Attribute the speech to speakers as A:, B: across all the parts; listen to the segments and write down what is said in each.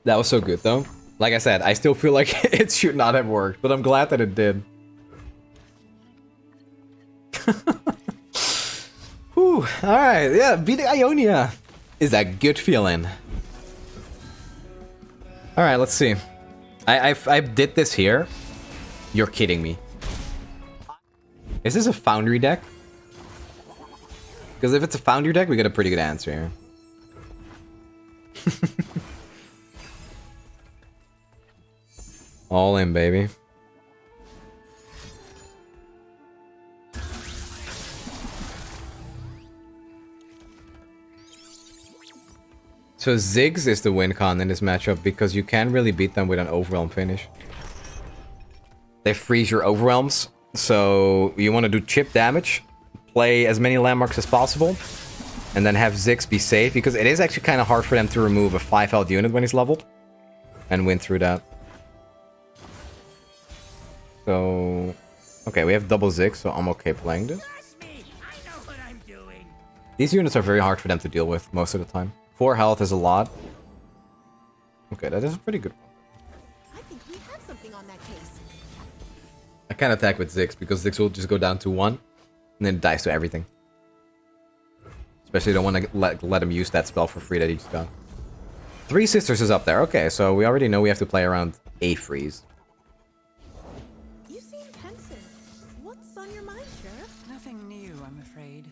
A: That was so good, though. Like I said, I still feel like it should not have worked, but I'm glad that it did. Whew, alright, yeah, beating Ionia is a good feeling. Alright, let's see. I did this here. You're kidding me. Is this a Foundry deck? Because if it's a Foundry deck, we get a pretty good answer here. All in, baby. So Ziggs is the win con in this matchup because you can't really beat them with an Overwhelm finish. They freeze your Overwhelms, so you want to do chip damage, play as many landmarks as possible, and then have Ziggs be safe, because it is actually kind of hard for them to remove a 5 health unit when he's leveled, and win through that. So... okay, we have double Ziggs, so I'm okay playing this. These units are very hard for them to deal with most of the time. 4 health is a lot. Okay, that is a pretty good one.
B: I think we have something on that case.
A: I can't attack with Ziggs because Ziggs will just go down to 1 and then it dies to everything. Especially don't want to let him use that spell for free that he just got. 3 Sisters is up there. Okay, so we already know we have to play around a freeze.
B: You seem pensive. What's on your mind, Sheriff?
C: Nothing new, I'm afraid.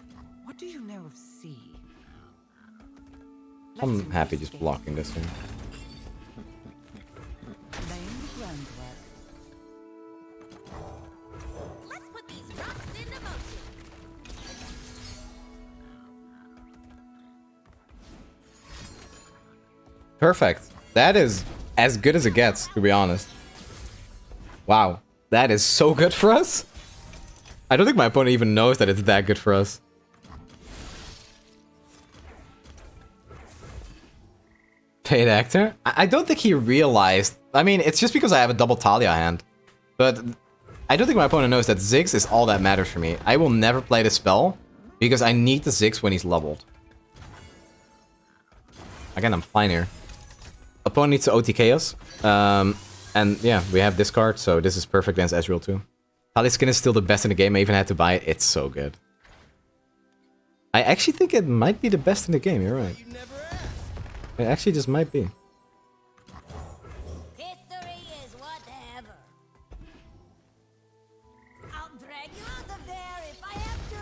C: What do you know of C?
A: I'm happy just blocking this thing.
C: Laying the groundwork.
B: Let's put these rocks into motion.
A: Perfect. That is as good as it gets, to be honest. Wow. That is so good for us. I don't think my opponent even knows that it's that good for us. Paid actor? I don't think he realized. I mean, it's just because I have a double Taliyah hand. But I don't think my opponent knows that Ziggs is all that matters for me. I will never play this spell because I need the Ziggs when he's leveled. Again, I'm fine here. Opponent needs to OTK us. And yeah, we have this card, so this is perfect against Ezreal too. Taliyah skin is still the best in the game. I even had to buy it. It's so good. I actually think it might be the best in the game. You're right. It actually just might be.
B: History is whatever. I'll drag you out of there if I have to.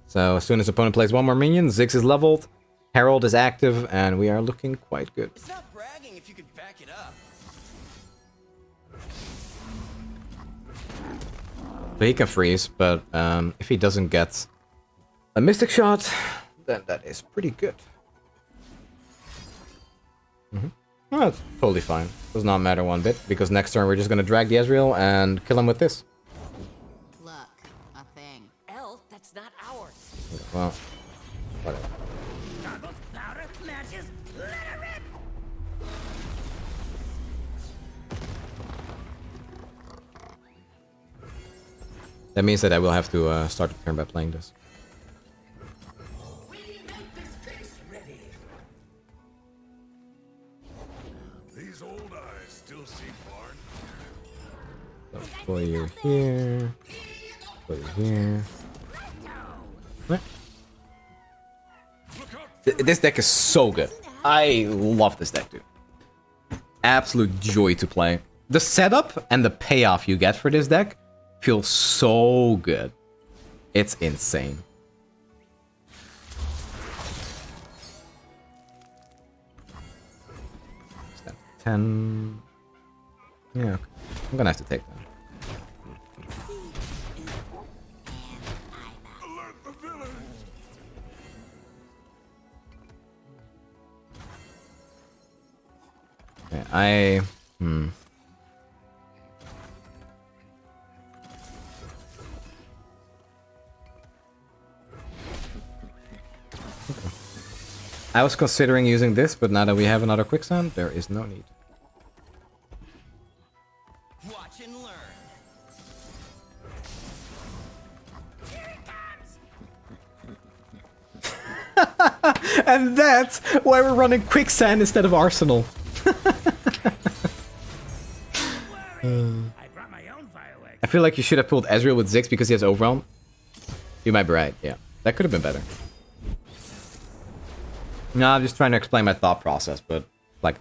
A: So as soon as opponent plays one more minion, Ziggs is leveled, Herald is active, and we are looking quite good.
D: It's not bragging if you can back it up.
A: So he can freeze, but if he doesn't get a Mystic Shot, then that is pretty good. Well, that's totally fine. Does not matter one bit, because next turn we're just gonna drag the Ezreal and kill him with this.
B: Look, a thing.
D: Elf, that's not ours.
A: Well, whatever.
D: Goggles, powder, matches, let her rip!
A: That means that I will have to start the turn by playing this.
E: These old eyes still see far.
A: So put you here. Put you here. What? This deck is so good. I love this deck, dude. Absolute joy to play. The setup and the payoff you get for this deck feels so good. It's insane. Step 10. Yeah, okay. I'm gonna have to take that.
E: Alert the village!
A: Okay, I was considering using this, but now that we have another quicksand, there is no need.
D: Watch and learn. Here it comes!
A: And that's why we're running quicksand instead of arsenal.
D: I brought my own fireworks.
A: I feel like you should have pulled Ezreal with Ziggs because he has Overwhelm. You might be right, yeah. That could have been better. No, I'm just trying to explain my thought process, but, like,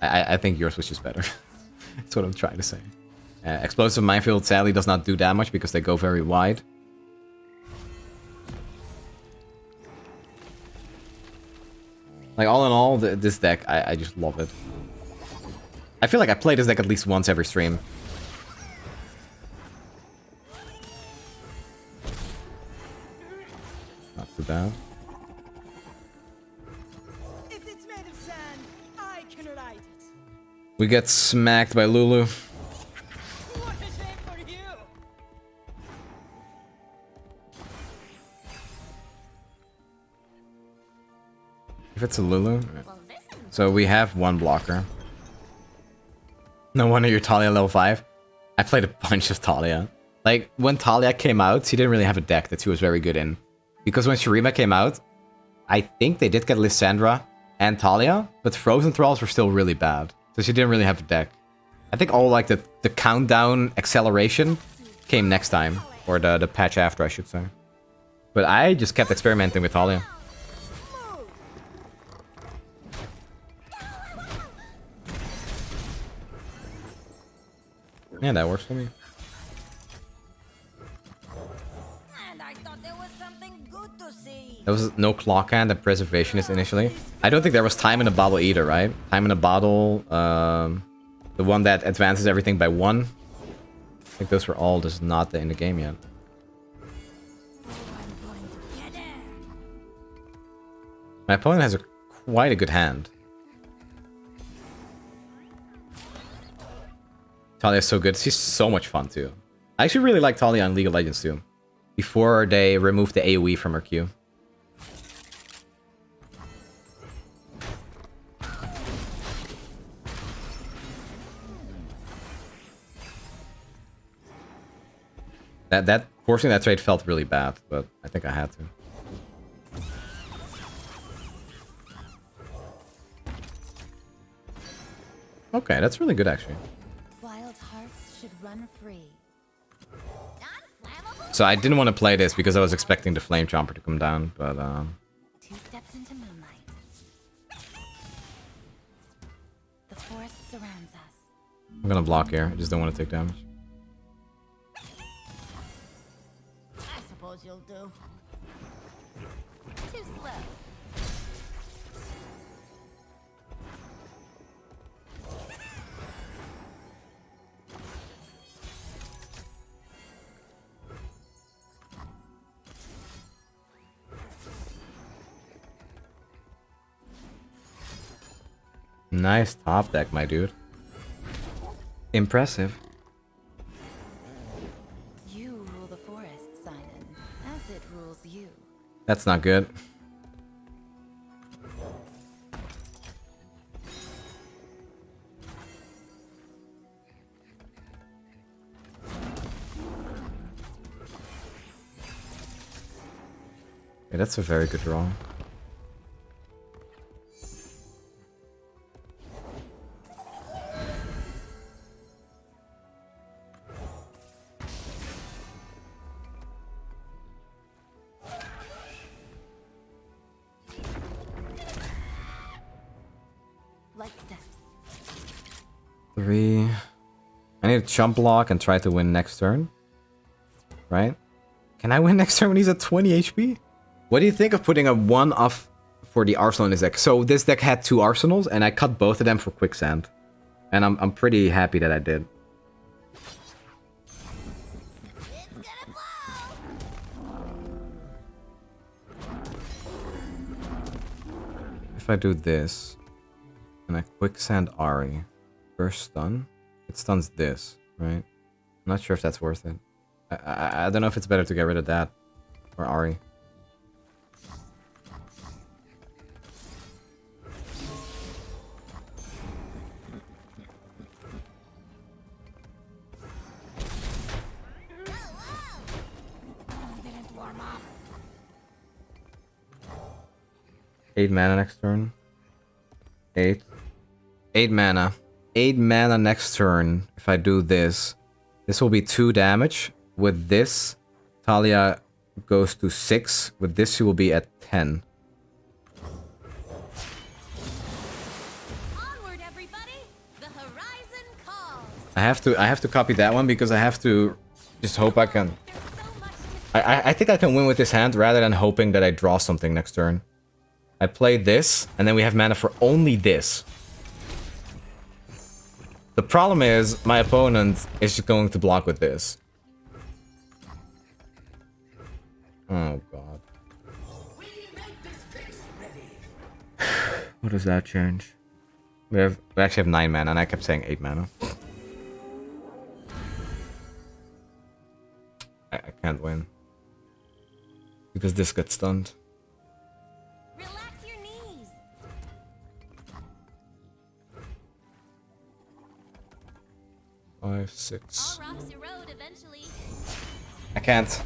A: I think yours was just better. That's what I'm trying to say. Explosive Minefield sadly does not do that much because they go very wide. Like, all in all, this deck, I just love it. I feel like I play this deck at least once every stream. Not too bad.
B: If it's made of sand, I can write it.
A: We get smacked by Lulu.
B: What a shame for you!
A: If it's a Lulu. So we have one blocker. No wonder you're Taliyah level 5. I played a bunch of Taliyah. Like, when Taliyah came out, she didn't really have a deck that she was very good in. Because when Shurima came out, I think they did get Lissandra and Taliyah, but Frozen Thralls were still really bad. So she didn't really have a deck. I think all, like, the countdown acceleration came next time. Or the patch after, I should say. But I just kept experimenting with Taliyah. Yeah, that works for me.
D: And I thought there was something good to see.
A: There was no clock hand and preservationist initially. I don't think there was time in a bottle either, right? Time in a bottle, the one that advances everything by 1. I think those were all just not in the game yet. My opponent has quite a good hand. Taliyah is so good. She's so much fun too. I actually really like Taliyah on League of Legends too. Before they removed the AoE from her Q. That forcing that trade felt really bad, but I think I had to. Okay, that's really good actually.
B: Wild hearts should run free.
D: Non-flammable?
A: So I didn't want to play this because I was expecting the Flame Chomper to come down, but
B: 2 steps into moonlight. The forest surrounds us.
A: I'm gonna block here. I just don't want to take damage.
D: I suppose you'll do.
B: Too slow.
A: Nice top deck, my dude. Impressive.
B: You rule the forest, Simon, as it rules you.
A: That's not good. Yeah, that's a very good draw.
B: Light steps.
A: 3. I need to chump block and try to win next turn. Right? Can I win next turn when he's at 20 HP? What do you think of putting a 1 off for the arsenal in this deck? So this deck had 2 arsenals and I cut both of them for quicksand. And I'm pretty happy that I did.
D: It's gonna blow!
A: If I do this, and I quicksand Ahri, first stun, it stuns this, right? I'm not sure if that's worth it. I don't know if it's better to get rid of that or Ahri.
D: Didn't warm up.
A: 8 mana next turn. 8. 8 mana. 8 mana next turn if I do this. This will be 2 damage. With this, Taliyah goes to 6. With this, she will be at 10.
B: Onward, everybody! The horizon calls.
A: I have to copy that one because I have to just hope I can.
B: There's so much to
A: I think I can win with this hand rather than hoping that I draw something next turn. I play this, and then we have mana for only this. The problem is, my opponent is just going to block with this. Oh god. What does that change? We actually have 9 mana, and I kept saying 8 mana. I can't win. Because this gets stunned.
B: relax your knees.
A: 5, 6.
B: All rocks erode eventually.
A: I can't.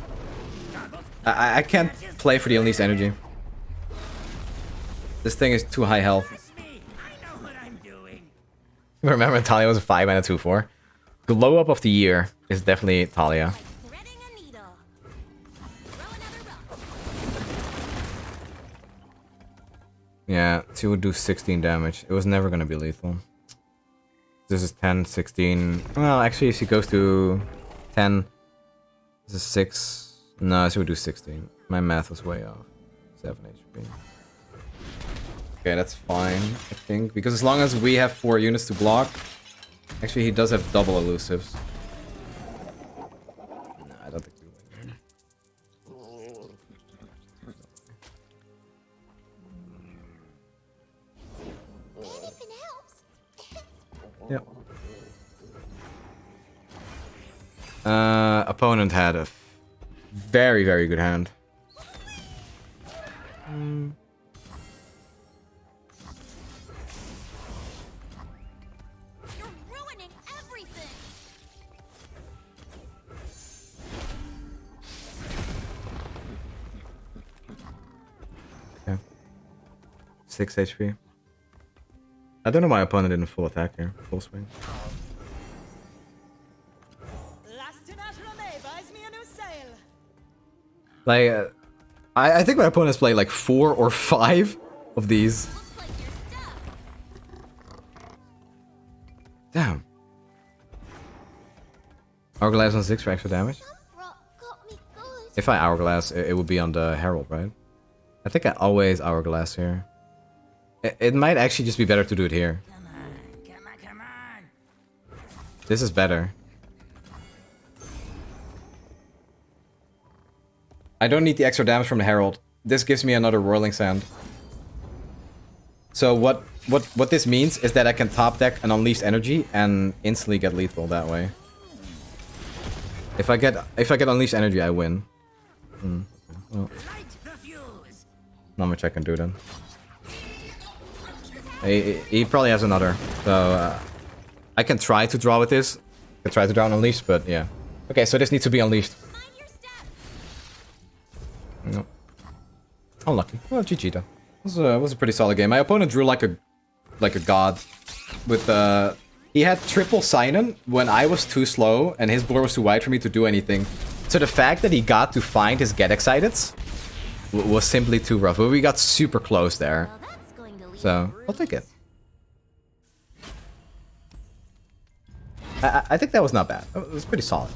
A: I can't play for the unleashed energy. This thing is too high health.
D: Me, I know what I'm doing.
A: Remember when Taliyah was a 5 mana 2/4? Glow up of the year is definitely Taliyah.
B: Like threading a needle. Throw another rock.
A: Yeah, she would do 16 damage. It was never gonna be lethal. This is 10, 16. Well, actually, if she goes to 10, this is 6. No, she would do 16. My math was way off. 7 HP. Okay, that's fine, I think. Because as long as we have 4 units to block... Actually, he does have double elusives. No, I don't think we win.
B: Anything else?
A: Yep. Opponent had a very, very good hand.
B: You're ruining everything.
A: Okay. 6 HP. I don't know why opponent didn't full attack here. Full swing.
B: buys me a new sail.
A: Like, I think my opponents played like 4 or 5 of these.
B: Looks like you're stuck.
A: Damn. Hourglass on 6 for extra damage.
B: Some rock got me good.
A: If I Hourglass, it would be on the Herald, right? I think I always Hourglass here. It might actually just be better to do it here.
D: Come on, come on.
A: This is better. I don't need the extra damage from the Herald. This gives me another Whirling Sand. So what this means is that I can top deck an Unleashed Energy and instantly get lethal that way. If I get Unleashed Energy, I win. Well,
D: Light the fuse.
A: not much I can do then. He probably has another, so I can try to draw with this. I can try to draw an Unleashed, but yeah. Okay, so this needs to be Unleashed.
B: Mind your step.
A: No. Unlucky. Well, GG though. It was a pretty solid game. My opponent drew like a god. With he had triple Sign-In when I was too slow and his board was too wide for me to do anything. So the fact that he got to find his Get Exciteds was simply too rough. But we got super close there.
B: Well, that's going to leave
A: So, I'll take it. I think that was not bad. It was pretty solid.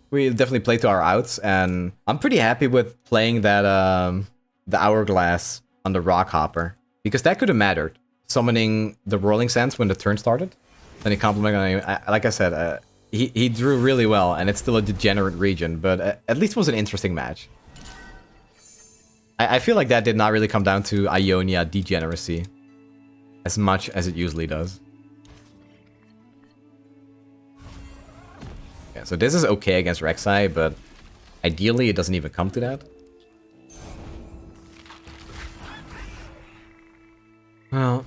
A: We definitely played to our outs, and I'm pretty happy with playing that the Hourglass on the Rock Hopper. Because that could have mattered. Summoning the Rolling Sands when the turn started. Then he complimented on him. Like I said, he drew really well, and it's still a degenerate region, but at least it was an interesting match. I feel like that did not really come down to Ionia degeneracy as much as it usually does. Yeah, so this is okay against Rek'Sai, but ideally it doesn't even come to that. Well...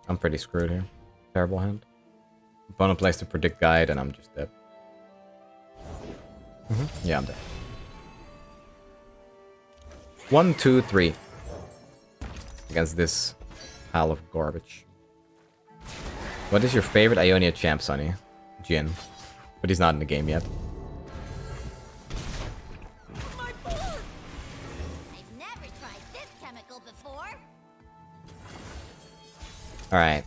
A: I'm pretty screwed here. Terrible hand. Opponent plays to predict guide and I'm just dead. Yeah, I'm dead. 1, 2, 3. Against this pile of garbage. What is your favorite Ionia champ, Sonny? Jhin. But he's not in the game yet.
F: I've never tried this chemical before.
A: Alright.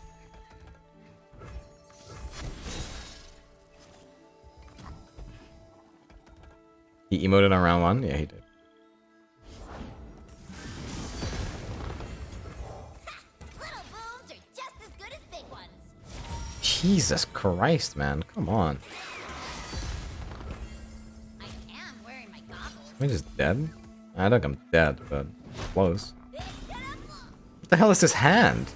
A: He emoted on round 1? Yeah, he did.
F: Little booms are just as good as big ones.
A: Jesus Christ, man. Come on.
F: I am wearing my goggles.
A: Am I just dead? I think I'm dead, but close. What the hell is this hand?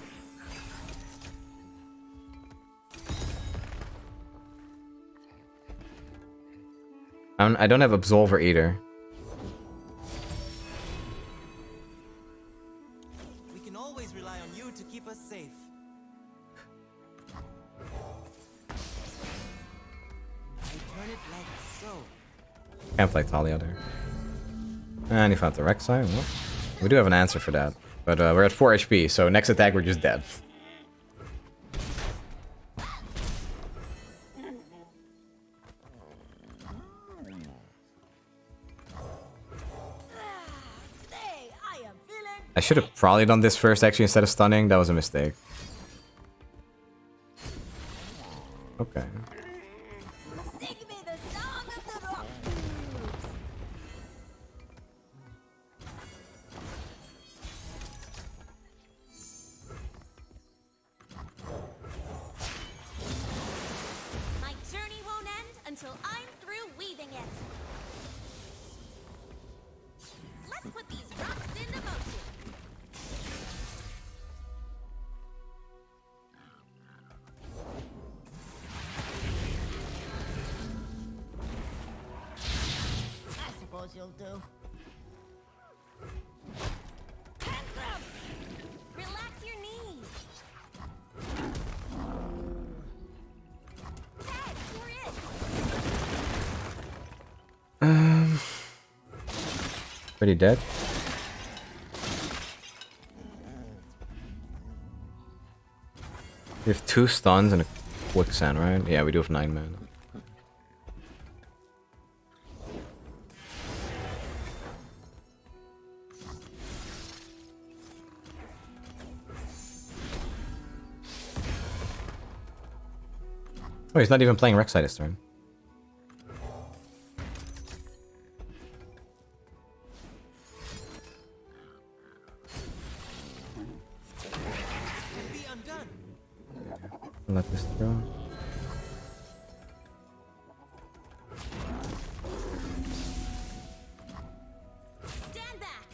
A: I don't have Absolver either.
G: We can always rely on you to keep us safe. I turn it like so.
A: Can't play Taliyah there. And he found the Rek'Sai. Well, we do have an answer for that. But we're at 4 HP, so next attack we're just dead.
B: Today I am feeling.
A: I should have probably done this first actually instead of stunning. That was a mistake. Okay.
B: Sing me the song of the rock.
F: My journey won't end until I'm through weaving it. Let's put these rocks into motion.
B: I suppose you'll do.
F: Relax your knees. Tag, you're it.
A: Pretty dead. We have 2 stuns and a quicksand, right? Yeah, we do have 9 mana. Oh, he's not even playing Rek'Sai this turn.
G: Can be undone.
A: Let this throw.
F: Stand back.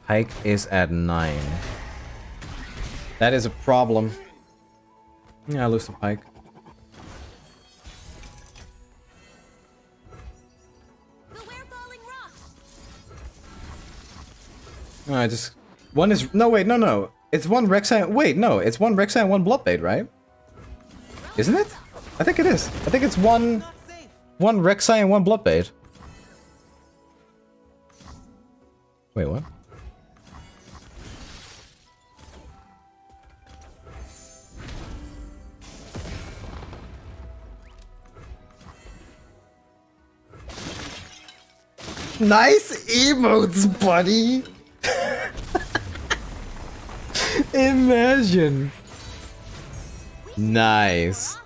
A: Pike is at 9. That is a problem. Yeah, I lose the Pike.
F: Beware falling rocks.
A: No, I just... One is... No, wait, no. It's 1 Rek'Sai... Wait, no. It's 1 Rek'Sai and 1 Bloodbait, right? Isn't it? I think it is. I think it's 1...
G: Not safe.
A: 1 Rek'Sai and 1 Bloodbait. Wait, what? Nice emotes, buddy! Imagine! Nice.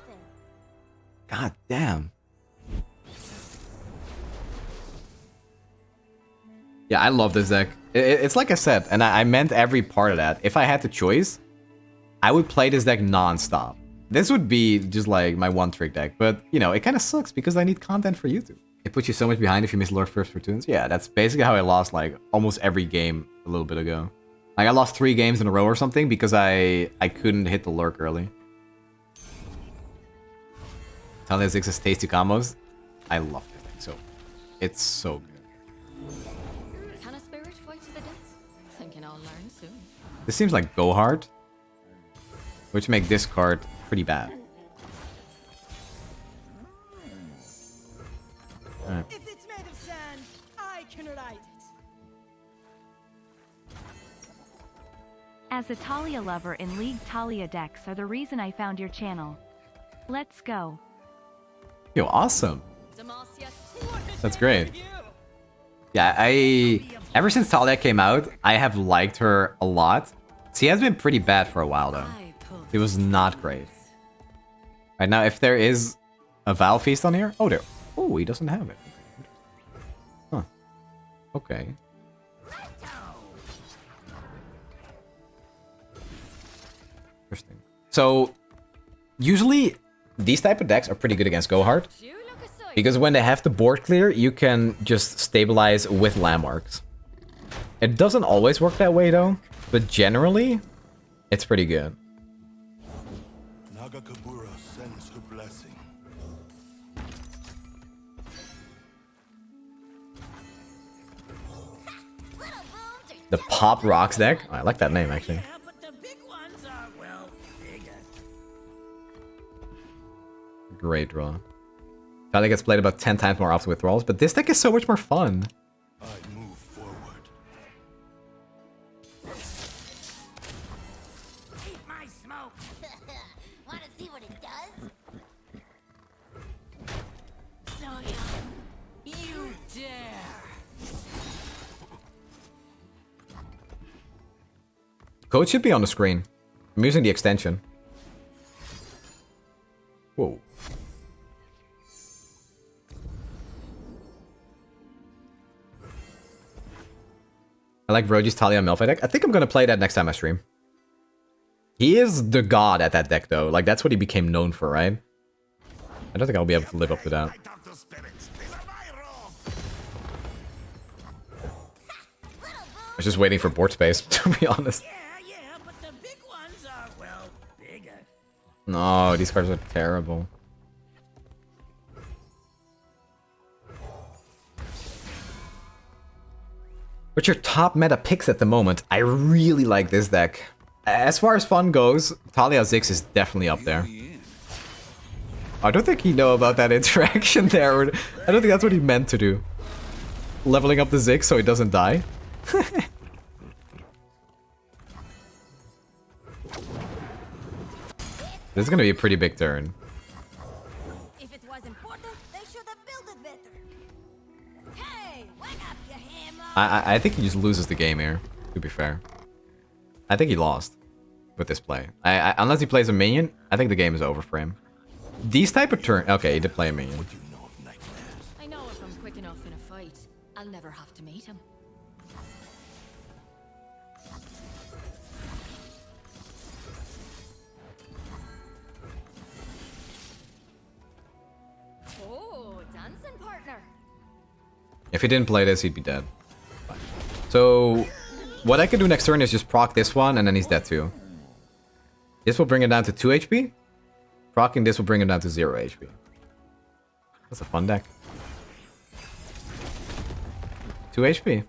A: God damn. Yeah, I love this deck. It's like I said, and I meant every part of that. If I had the choice, I would play this deck non-stop. This would be just like my one-trick deck, but, you know, it kind of sucks because I need content for YouTube. It puts you so much behind if you miss Lurk first for tunes. Yeah, that's basically how I lost, like, almost every game a little bit ago. Like, I lost 3 games in a row or something because I couldn't hit the Lurk early. Taliyah Ziggs has tasty combos. I love this thing so. It's so good.
F: Can a spirit fight to the death?
B: Thinking I'll learn soon.
A: This seems like go hard, which make this card pretty bad. Alright.
D: If it's made of sand, I can ride it.
H: As a Taliyah lover in League, Taliyah decks are the reason I found your channel. Let's go.
A: Yo, awesome.
B: Demacia,
A: That's great. Yeah, ever since Taliyah came out, I have liked her a lot. She has been pretty bad for a while though. It was not great. Right now, if there is a Val Feast on here, oh, he doesn't have it. Huh. Okay. Interesting. So, usually these type of decks are pretty good against Go Hard. Because when they have the board clear, you can just stabilize with landmarks. It doesn't always work that way though, but generally, it's pretty good.
E: Nagakabura sends her blessing.
A: The Pop Rocks deck? Oh, I like that name actually.
D: Yeah, but the big ones are, well, bigger.
A: Great draw. Taliyah gets played about 10 times more often with thralls, but this deck is so much more fun.
E: I move forward.
D: Eat my smoke.
F: Want to see what it does?
C: You dare!
A: Code should be on the screen. I'm using the extension. Whoa. I like Roji's Taliyah Malphite deck. I think I'm gonna play that next time I stream. He is the god at that deck though. Like that's what he became known for, right? I don't think I'll be able to live up to that.
E: I talk to spirits. These are my rules.
A: I was just waiting for board space, to be honest.
D: Yeah, but the big ones are, well, bigger.
A: No, these cards are terrible. What's your top meta picks at the moment? I really like this deck. As far as fun goes, Taliyah Ziggs is definitely up there. I don't think he know about that interaction there. I don't think that's what he meant to do. Leveling up the Ziggs so he doesn't die. This is gonna be a pretty big turn.
F: If it was important, they should have built it better. Hey, wake up, you hammer!
A: I think he just loses the game here, to be fair. I think he lost with this play. Unless he plays a minion, I think the game is over for him. These type of turn... Okay, he did play a minion.
B: I know if I'm quick enough in a fight, I'll never have to meet him. Oh, dancing partner.
A: If he didn't play this, he'd be dead. Fine. So, what I can do next turn is just proc this one, and then he's dead too. This will bring it down to 2 HP. Proccing this will bring it down to 0 HP. That's a fun deck. 2 HP.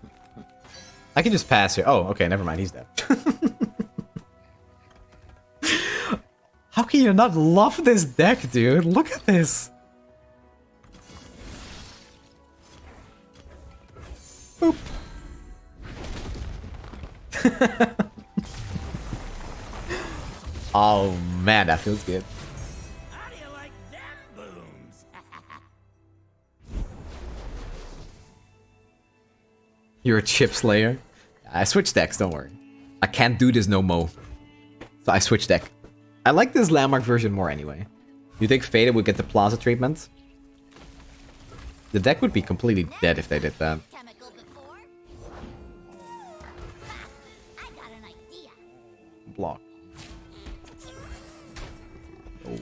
A: I can just pass here. Oh, okay, never mind, he's dead. How can you not love this deck, dude? Look at this. Boop. Oh man, that feels good.
D: How do you like them booms?
A: You're a chip slayer. I switch decks, don't worry. I can't do this no mo. So I switch deck. I like this landmark version more anyway. You think Faded would get the Plaza treatment? The deck would be completely dead if they did that.
F: Chemical before? I got an idea.
A: Block. Oh.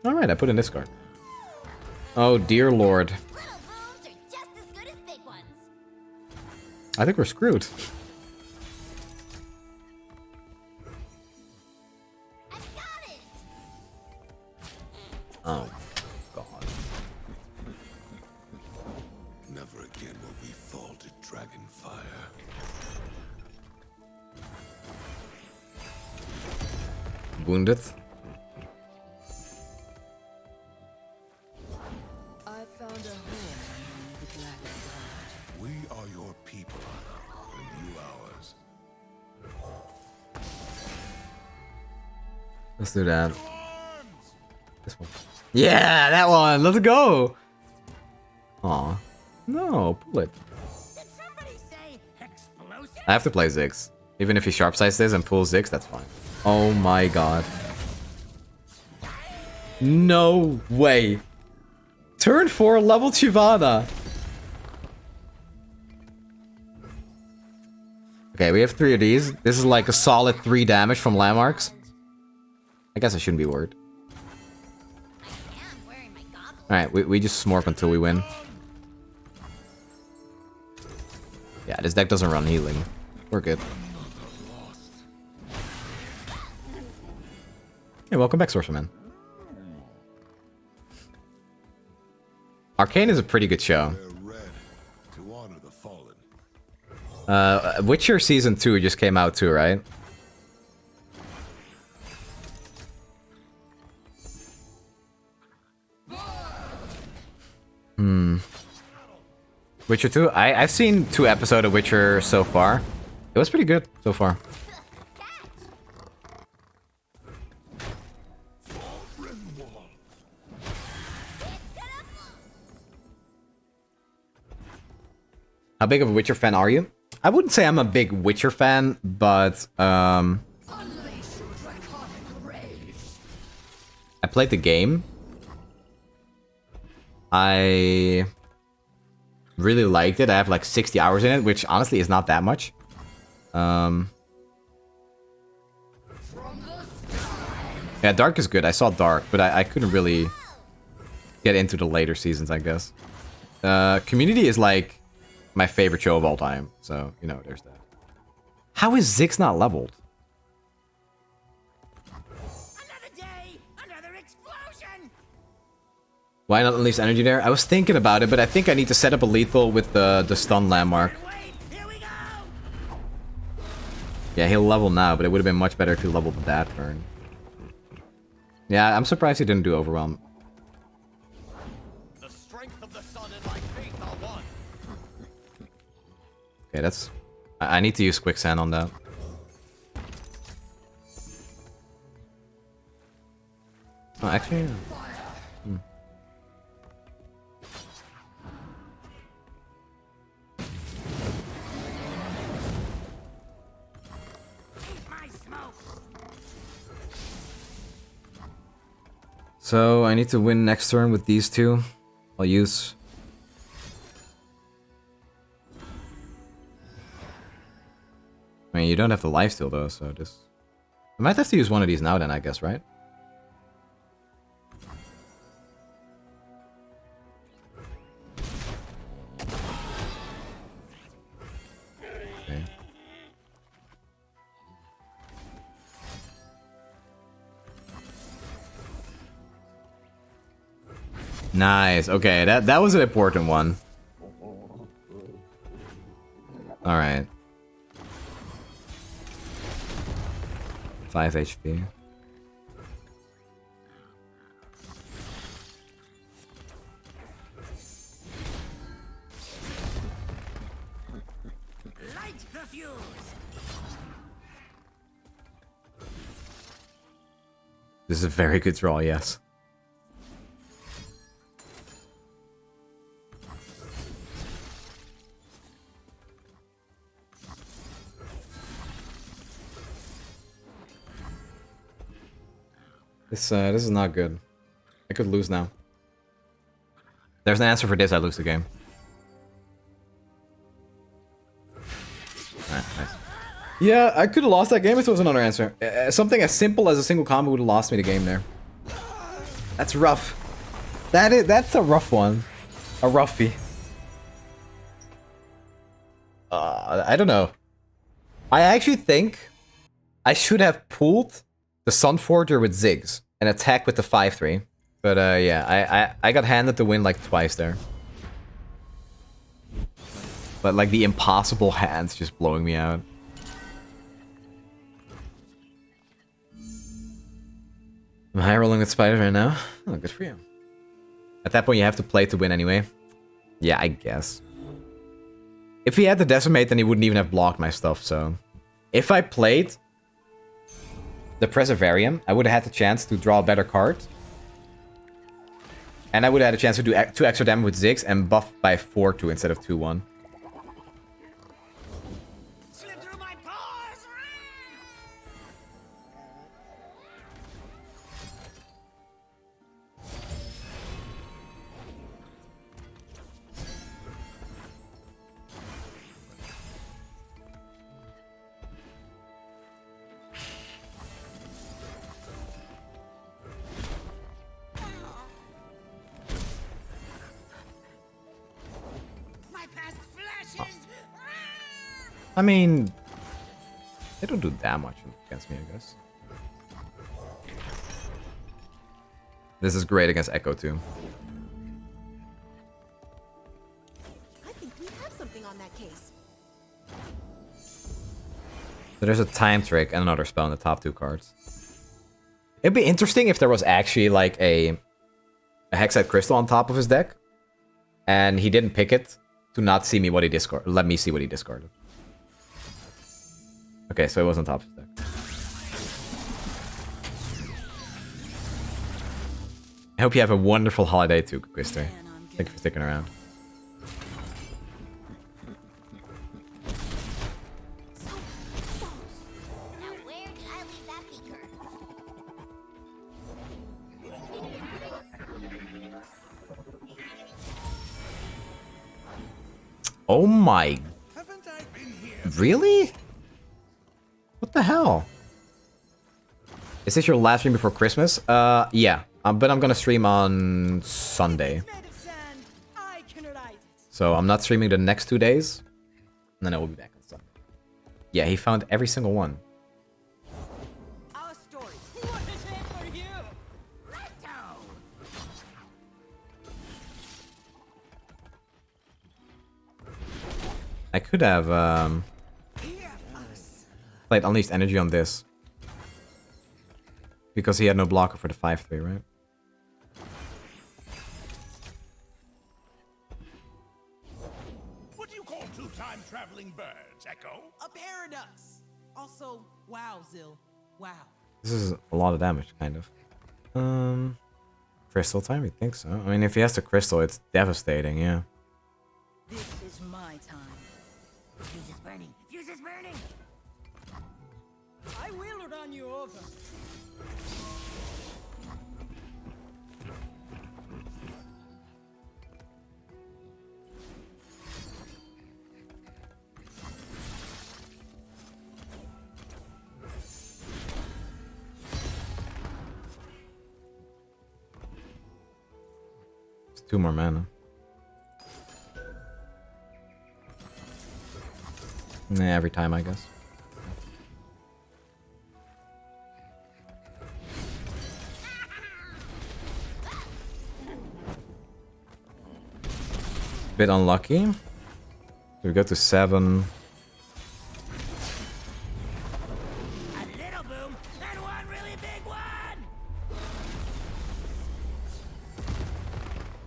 A: Alright, I put in this card. Oh dear lord.
F: Little booms are just as good as big ones.
A: I think we're screwed.
F: I got it!
A: Oh god. wounded.
C: I found a home among the black god.
E: We are your people, and you ours.
A: Let's do that. This one. Yeah, that one. Let's go. Aw. No, pull it.
D: Did somebody say explosive?
A: I have to play Ziggs. Even if he sharp sides this and pulls Ziggs, that's fine. Oh my god. No way. Turn 4 level Chivana. Okay, we have 3 of these. This is like a solid 3 damage from landmarks. I guess I shouldn't be worried. Alright, we just smorp until we win. Yeah, this deck doesn't run healing. We're good. Hey, welcome back, Sorcererman. Arcane is a pretty good show.
E: To honor the fallen.
A: Witcher Season 2 just came out too, right? Witcher 2? I've seen 2 episodes of Witcher so far. It was pretty good so far. How big of a Witcher fan are you? I wouldn't say I'm a big Witcher fan, but I played the game. I really liked it. I have like 60 hours in it, which honestly is not that much. Yeah, Dark is good. I saw Dark, but I couldn't really get into the later seasons, I guess. Community is like my favorite show of all time, so, you know, there's that. How is Ziggs not leveled?
D: Another day, another explosion.
A: Why not unleash energy there? I was thinking about it, but I think I need to set up a lethal with the stun landmark.
D: Wait, here we go.
A: Yeah, he'll level now, but it would have been much better if he leveled that turn. Yeah, I'm surprised he didn't do overwhelm.
G: The strength of the sun and my faith are one.
A: Okay, that's... I need to use quicksand on that. Oh, actually...
D: My smoke.
A: So, I need to win next turn with these 2. I'll use... I mean, you don't have the lifesteal though, so just... I might have to use one of these now then, I guess, right? Okay. Nice. Okay, that was an important one. All right. 5 HP.
D: Light the fuse.
A: This is a very good draw, yes. This is not good. I could lose now. There's an answer for this, I lose the game. Alright, nice. Yeah, I could have lost that game if there was another answer. Something as simple as a single combo would have lost me the game there. That's rough. That's a rough one. A roughie. I don't know. I actually think I should have pulled the Sunforger with Ziggs and attack with the 5-3. But yeah, I got handed the win like twice there. But like the impossible hands just blowing me out. I'm high rolling with spiders right now. Oh, good for you. At that point, you have to play to win anyway. Yeah, I guess. If he had the Decimate, then he wouldn't even have blocked my stuff, so... If I played the Preservarium, I would have had the chance to draw a better card. And I would have had a chance to do 2 extra damage with Ziggs and buff by 4-2 instead of 2-1.
D: Slip through my paws! My past flashes!
A: I mean... They don't do that much against me, I guess. This is great against Ekko, too.
B: I think we have something on that case.
A: So there's a time trick and another spell in the top 2 cards. It'd be interesting if there was actually like a Hexite Crystal on top of his deck. And he didn't pick it to not see me what he discarded. Let me see what he discarded. Okay, so it was on top of his deck. I hope you have a wonderful holiday too, Quister. Thank you for sticking around.
F: Now where did I leave that beaker?
A: Oh my...
E: Haven't I been here?
A: Really? What the hell? Is this your last stream before Christmas? Yeah. But I'm gonna stream on Sunday.
B: Made of sand. I can write it.
A: So I'm not streaming the next 2 days. And then I will be back on Sunday. Yeah, he found every single one.
B: Our story. What is it for you?
A: I could have played Unleashed Energy on this. Because he had no blocker for the 5-3, right?
E: What do you call 2-time traveling birds, Ekko?
B: A paradox. Also, wow, Zil. Wow.
A: This is a lot of damage, kind of. Crystal time? You think so? I mean, if he has the crystal, it's devastating, yeah.
D: This is my time. Fuse is burning! Fuse is burning!
B: I will run you over.
A: It's 2 more mana. Nah, every time, I guess. Bit unlucky. We go to 7.
D: A little boom and one really big one!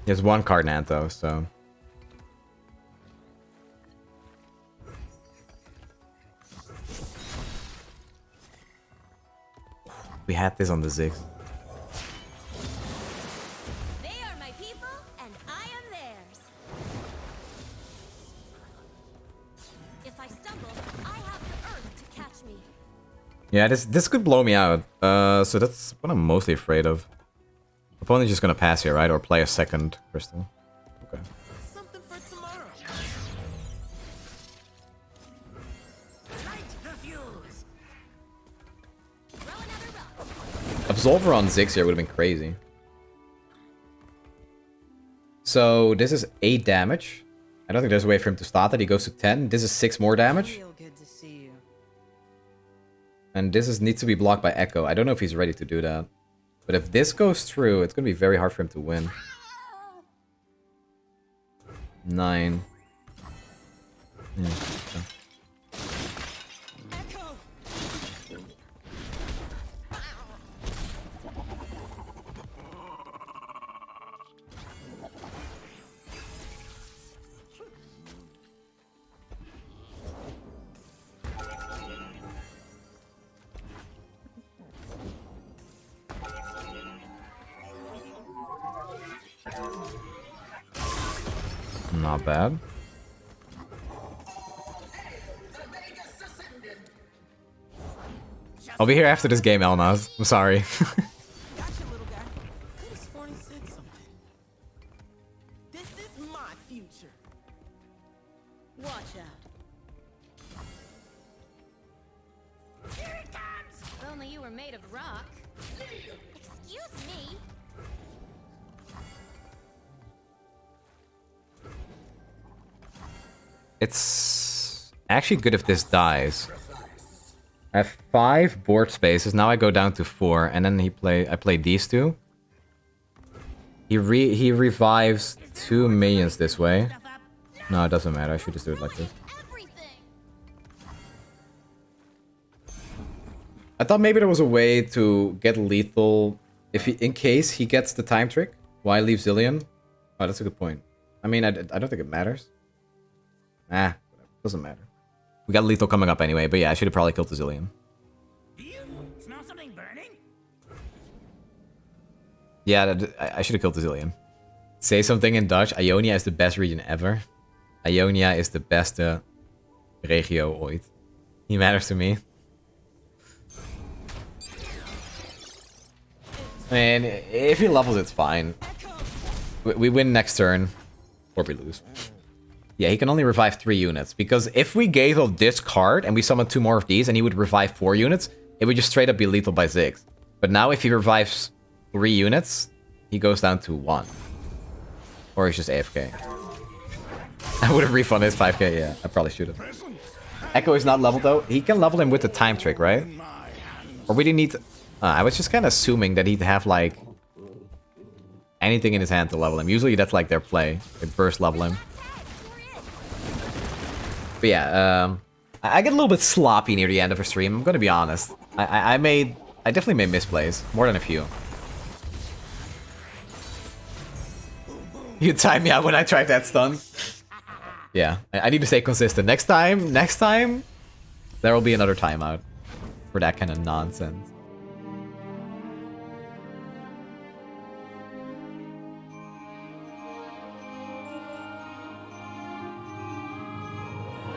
A: He has 1 card in hand, though, so... We had this on the Ziggs.
F: They are my people, and I am theirs. If I stumble, I have the earth to catch me.
A: Yeah, this could blow me out. So that's what I'm mostly afraid of. Opponent's just gonna pass here, right? Or play a second crystal. Okay.
B: Something for tomorrow.
D: Light the fuse!
F: Throw another rock.
A: Absolver on Ziggs here would have been crazy. So this is 8 damage. I don't think there's a way for him to stop that. He goes to 10. This is 6 more damage.
C: Real good to see you.
A: And this needs to be blocked by Ekko. I don't know if he's ready to do that. But if this goes through, it's going to be very hard for him to win. 9. Yeah, okay. Not bad. I'll be here after this game, Elnaz. I'm sorry.
C: Gotcha, little guy. Could have sworn he said something. This is my future.
F: Watch out. Here it comes! If only you were made of rock. Excuse me?
A: It's actually good if this dies. I have 5 board spaces. Now I go down to 4, and then I play these 2. He revives 2 minions this way. No, it doesn't matter. I should just do it like this. I thought maybe there was a way to get lethal if in case he gets the time trick. Why leave Zilean? Oh, that's a good point. I mean, I don't think it matters. Whatever. Doesn't matter. We got lethal coming up anyway, but yeah, I should have probably killed the Zilean.
D: Do you smell something burning?
A: Yeah, I should have killed the Zilean. Say something in Dutch. Ionia is the best region ever. Ionia is the beste regio ooit. He matters to me. Man, if he levels, it's fine. We win next turn, or we lose. Yeah, he can only revive 3 units, because if we gave off this card and we summoned 2 more of these and he would revive 4 units, it would just straight up be lethal by Ziggs. But now if he revives 3 units, he goes down to 1. Or he's just AFK. I would have refunded his 5k, yeah, I probably should have. Ekko is not leveled though. He can level him with the time trick, right? Or we didn't need to... I was just kind of assuming that he'd have like anything in his hand to level him. Usually that's like their play. They burst level him. But yeah, I get a little bit sloppy near the end of a stream, I'm gonna be honest. I definitely made misplays. More than a few. You timed me out when I tried that stun. Yeah, I need to stay consistent. Next time, there will be another timeout. For that kind of nonsense.